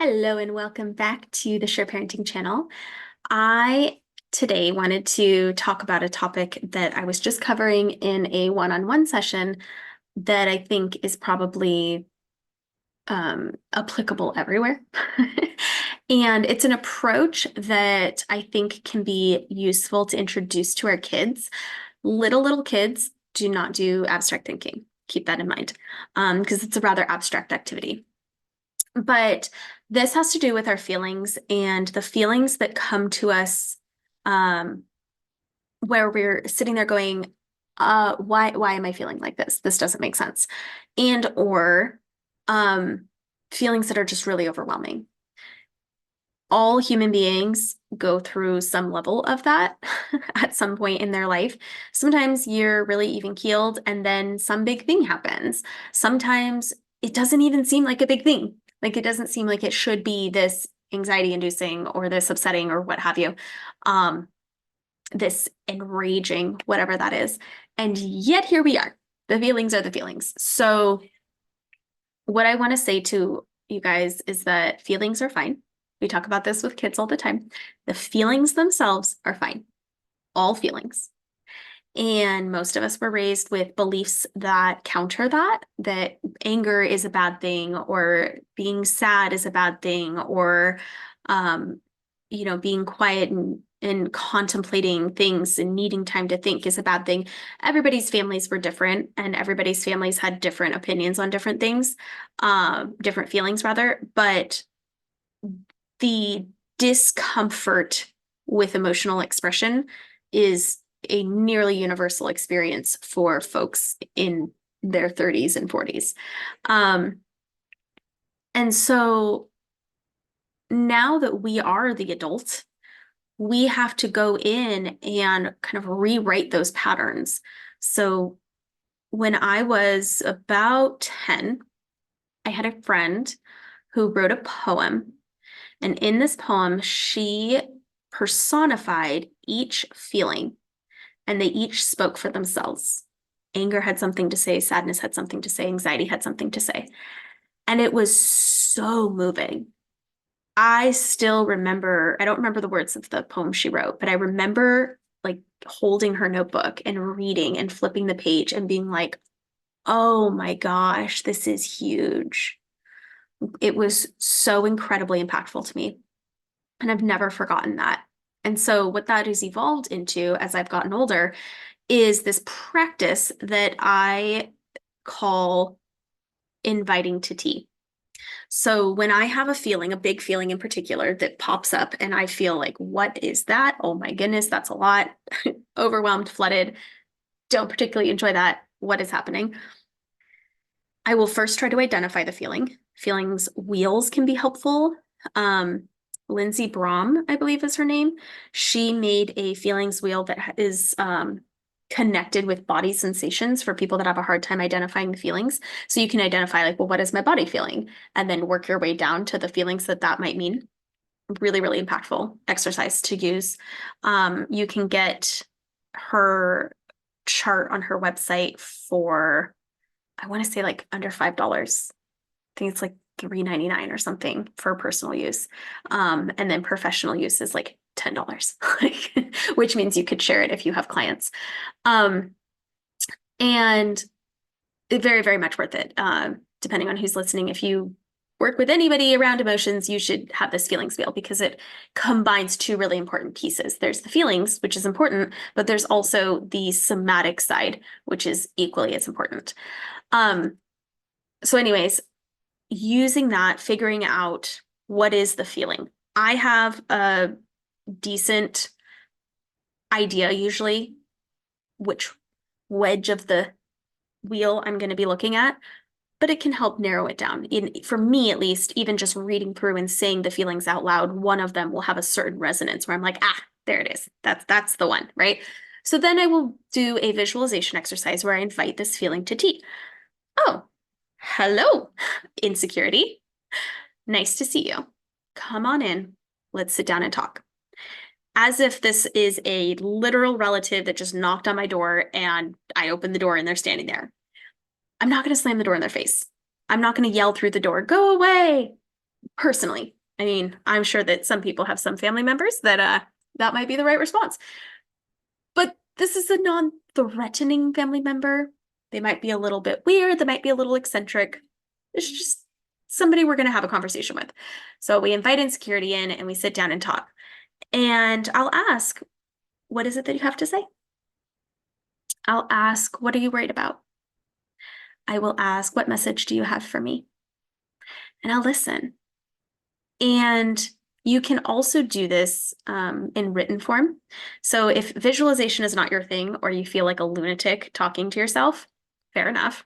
Hello and welcome back to the Sure Parenting channel. I today wanted to talk about a topic that I was just covering in a one-on-one session that I think is probably applicable everywhere. And it's an approach that I think can be useful to introduce to our kids. Little kids do not do abstract thinking. Keep that in mind, because it's a rather abstract activity. But this has to do with our feelings and the feelings that come to us um, where we're sitting there going, why am I feeling like this? This doesn't make sense. And or feelings that are just really overwhelming. All human beings go through some level of that at some point in their life. Sometimes you're really even keeled and then some big thing happens. Sometimes it doesn't even seem like a big thing. Like it doesn't seem like it should be this anxiety inducing or this upsetting or what have you. This enraging, whatever that is. And yet here we are. The feelings are the feelings. So what I want to say to you guys is that feelings are fine. We talk about this with kids all the time. The feelings themselves are fine. All feelings. And most of us were raised with beliefs that counter that anger is a bad thing, or being sad is a bad thing, or, being quiet and contemplating things and needing time to think is a bad thing. Everybody's families were different, and everybody's families had different opinions on different things, different feelings rather, but the discomfort with emotional expression is a nearly universal experience for folks in their 30s and 40s. And so now that we are the adult, we have to go in and kind of rewrite those patterns. So when I was about 10, I had a friend who wrote a poem. And in this poem, she personified each feeling, and they each spoke for themselves. Anger had something to say, sadness had something to say, anxiety had something to say. And it was so moving. I still remember, I don't remember the words of the poem she wrote, but I remember like holding her notebook and reading and flipping the page and being like, oh my gosh, this is huge. It was so incredibly impactful to me. And I've never forgotten that. And so, what that has evolved into as I've gotten older is this practice that I call inviting to tea. So, when I have a feeling, a big feeling in particular that pops up, and I feel like, what is that? Oh my goodness, that's a lot. Overwhelmed, flooded. Don't particularly enjoy that. What is happening? I will first try to identify the feeling. Feelings wheels can be helpful. Lindsay Brom, I believe is her name. She made a feelings wheel that is connected with body sensations for people that have a hard time identifying the feelings. So you can identify like, well, what is my body feeling? And then work your way down to the feelings that might mean. Really, really impactful exercise to use. You can get her chart on her website for, I want to say like under $5. I think it's like $3.99 or something for personal use. And then professional use is like $10, which means you could share it if you have clients. And very, very much worth it. Depending on who's listening, if you work with anybody around emotions, you should have this feelings wheel because it combines two really important pieces. There's the feelings, which is important, but there's also the somatic side, which is equally as important. So anyways, using that, figuring out what is the feeling. I have a decent idea usually which wedge of the wheel I'm going to be looking at, but it can help narrow it down. For me, at least, even just reading through and saying the feelings out loud, one of them will have a certain resonance where I'm like, there it is. That's the one, right? So then I will do a visualization exercise where I invite this feeling to tea. Oh, hello, insecurity. Nice to see you. Come on in. Let's sit down and talk. As if this is a literal relative that just knocked on my door and I open the door and they're standing there. I'm not going to slam the door in their face. I'm not going to yell through the door, go away. personally. I mean, I'm sure that some people have some family members that that might be the right response. But this is a non-threatening family member. They might be a little bit weird, they might be a little eccentric. It's just somebody we're going to have a conversation with. So we invite insecurity in and we sit down and talk. And I'll ask, what is it that you have to say? I'll ask, what are you worried about? I will ask, what message do you have for me? And I'll listen. And you can also do this in written form. So if visualization is not your thing, or you feel like a lunatic talking to yourself, fair enough.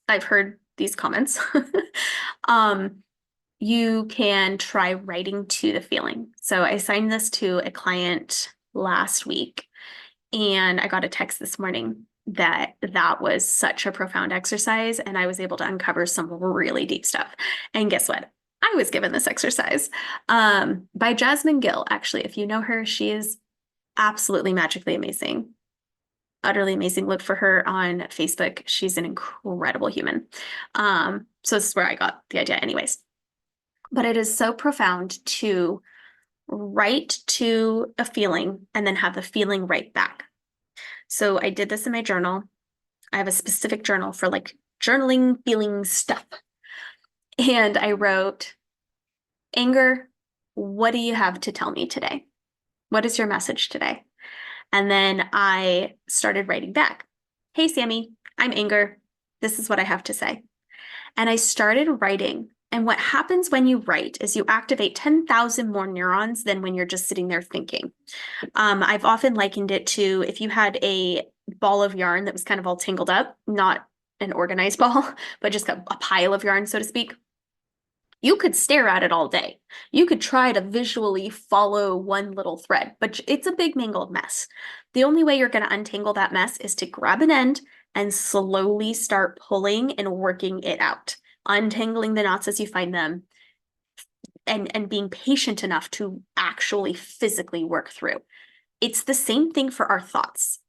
I've heard these comments. You can try writing to the feeling. So I assigned this to a client last week, and I got a text this morning that that was such a profound exercise, and I was able to uncover some really deep stuff. And guess what? I was given this exercise by Jasmine Gill. Actually, if you know her, she is absolutely magically amazing, utterly amazing. Look for her on Facebook. She's an incredible human. So this is where I got the idea, anyways. But it is so profound to write to a feeling and then have the feeling write back. So I did this in my journal. I have a specific journal for like journaling feeling stuff. And I wrote, anger, what do you have to tell me today? What is your message today? And then I started writing back. Hey, Sammy, I'm Anger. This is what I have to say. And I started writing. And what happens when you write is you activate 10,000 more neurons than when you're just sitting there thinking. I've often likened it to if you had a ball of yarn that was kind of all tangled up, not an organized ball, but just a pile of yarn, so to speak. You could stare at it all day. You could try to visually follow one little thread, but it's a big mangled mess. The only way you're going to untangle that mess is to grab an end and slowly start pulling and working it out, untangling the knots as you find them, and being patient enough to actually physically work through. It's the same thing for our thoughts.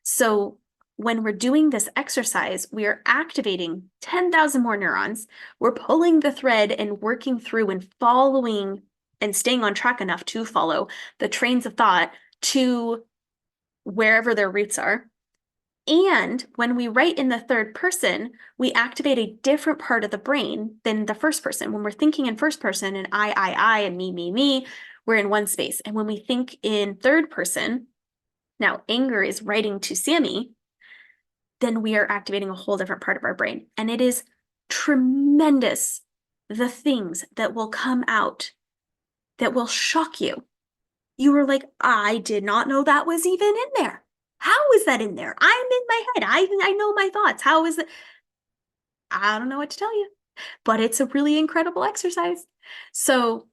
So when we're doing this exercise, we are activating 10,000 more neurons. We're pulling the thread and working through and following and staying on track enough to follow the trains of thought to wherever their roots are. And when we write in the third person, we activate a different part of the brain than the first person. When we're thinking in first person and I, and me, we're in one space. And when we think in third person, now anger is writing to Sammy, then we are activating a whole different part of our brain. And it is tremendous, the things that will come out that will shock you. You were like, I did not know that was even in there. How is that in there? I'm in my head. I know my thoughts. How is it? I don't know what to tell you, but it's a really incredible exercise. So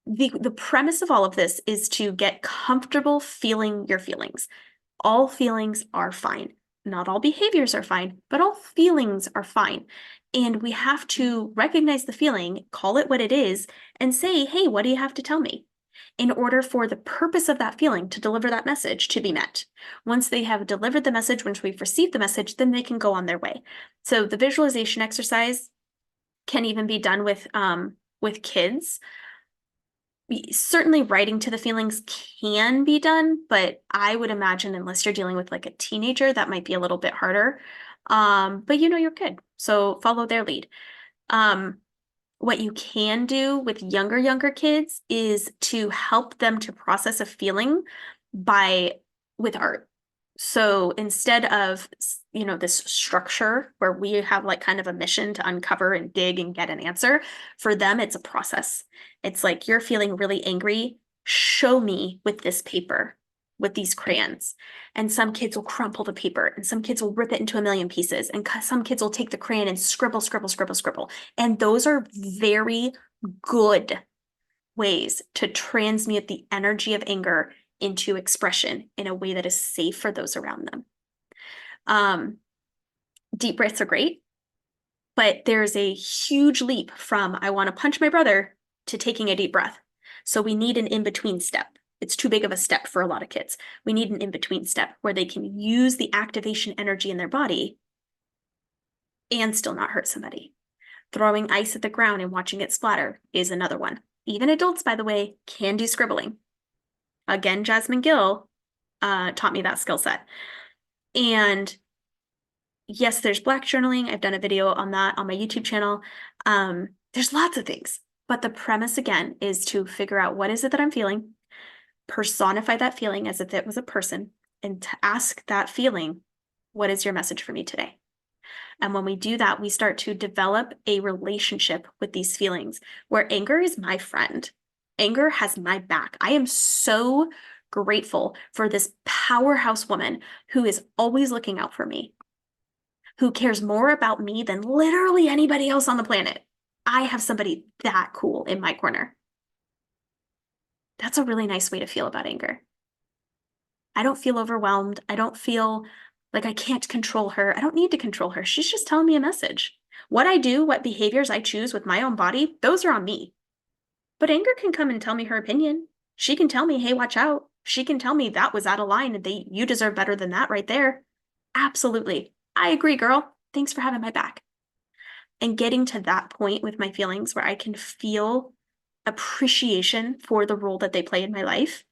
the premise of all of this is to get comfortable feeling your feelings. All feelings are fine. Not all behaviors are fine, but all feelings are fine. And we have to recognize the feeling, call it what it is, and say, hey, what do you have to tell me? In order for the purpose of that feeling to deliver that message to be met. Once they have delivered the message, once we've received the message, then they can go on their way. So the visualization exercise can even be done with kids. Certainly writing to the feelings can be done, but I would imagine unless you're dealing with like a teenager, that might be a little bit harder. But you know your kid, so follow their lead. What you can do with younger kids is to help them to process a feeling with art. So instead of, this structure where we have like kind of a mission to uncover and dig and get an answer, for them, it's a process. It's like, you're feeling really angry. Show me with this paper, with these crayons. And some kids will crumple the paper, and some kids will rip it into a million pieces. And some kids will take the crayon and scribble. And those are very good ways to transmute the energy of anger into expression in a way that is safe for those around them. Deep breaths are great, but there's a huge leap from I want to punch my brother to taking a deep breath. So we need an in-between step. It's too big of a step for a lot of kids. We need an in-between step where they can use the activation energy in their body and still not hurt somebody. Throwing ice at the ground and watching it splatter is another one. Even adults, by the way, can do scribbling. Again, Jasmine Gill taught me that skill set. And yes, there's black journaling. I've done a video on that on my YouTube channel. There's lots of things. But the premise, again, is to figure out what is it that I'm feeling, personify that feeling as if it was a person, and to ask that feeling, what is your message for me today? And when we do that, we start to develop a relationship with these feelings where anger is my friend. Anger has my back. I am so grateful for this powerhouse woman who is always looking out for me, who cares more about me than literally anybody else on the planet. I have somebody that cool in my corner. That's a really nice way to feel about anger. I don't feel overwhelmed. I don't feel like I can't control her. I don't need to control her. She's just telling me a message. What I do, what behaviors I choose with my own body, those are on me. But anger can come and tell me her opinion. She can tell me, hey, watch out. She can tell me that was out of line and you deserve better than that right there. Absolutely. I agree, girl. Thanks for having my back. And getting to that point with my feelings where I can feel appreciation for the role that they play in my life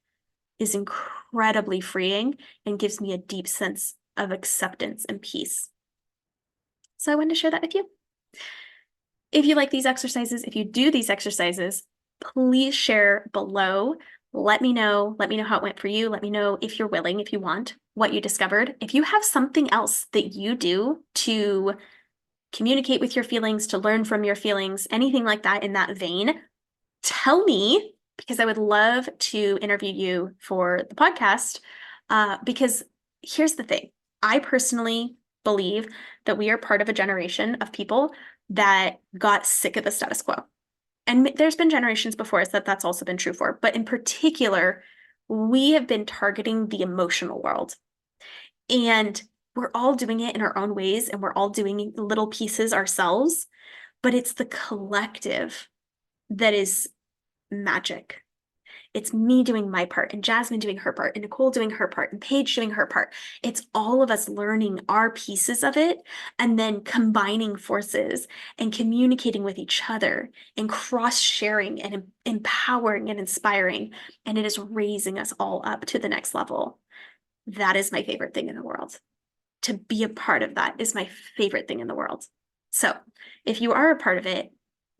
is incredibly freeing and gives me a deep sense of acceptance and peace. So I wanted to share that with you. If you like these exercises, if you do these exercises, please share below. Let me know how it went for you. Let me know if you're willing, if you want, what you discovered. If you have something else that you do to communicate with your feelings, to learn from your feelings, anything like that in that vein, tell me, because I would love to interview you for the podcast. Because here's the thing. I personally believe that we are part of a generation of people that got sick of the status quo. And there's been generations before us that that's also been true for. But in particular, we have been targeting the emotional world. And we're all doing it in our own ways, and we're all doing little pieces ourselves. But it's the collective that is magic. It's me doing my part, and Jasmine doing her part, and Nicole doing her part, and Paige doing her part. It's all of us learning our pieces of it and then combining forces and communicating with each other and cross-sharing and empowering and inspiring. And it is raising us all up to the next level. That is my favorite thing in the world. To be a part of that is my favorite thing in the world. So if you are a part of it,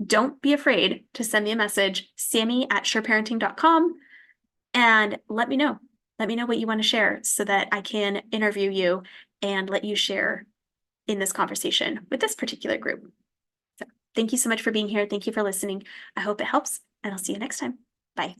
don't be afraid to send me a message, sammy@sureparenting.com, and let me know. Let me know what you want to share so that I can interview you and let you share in this conversation with this particular group. So thank you so much for being here. Thank you for listening. I hope it helps, and I'll see you next time. Bye.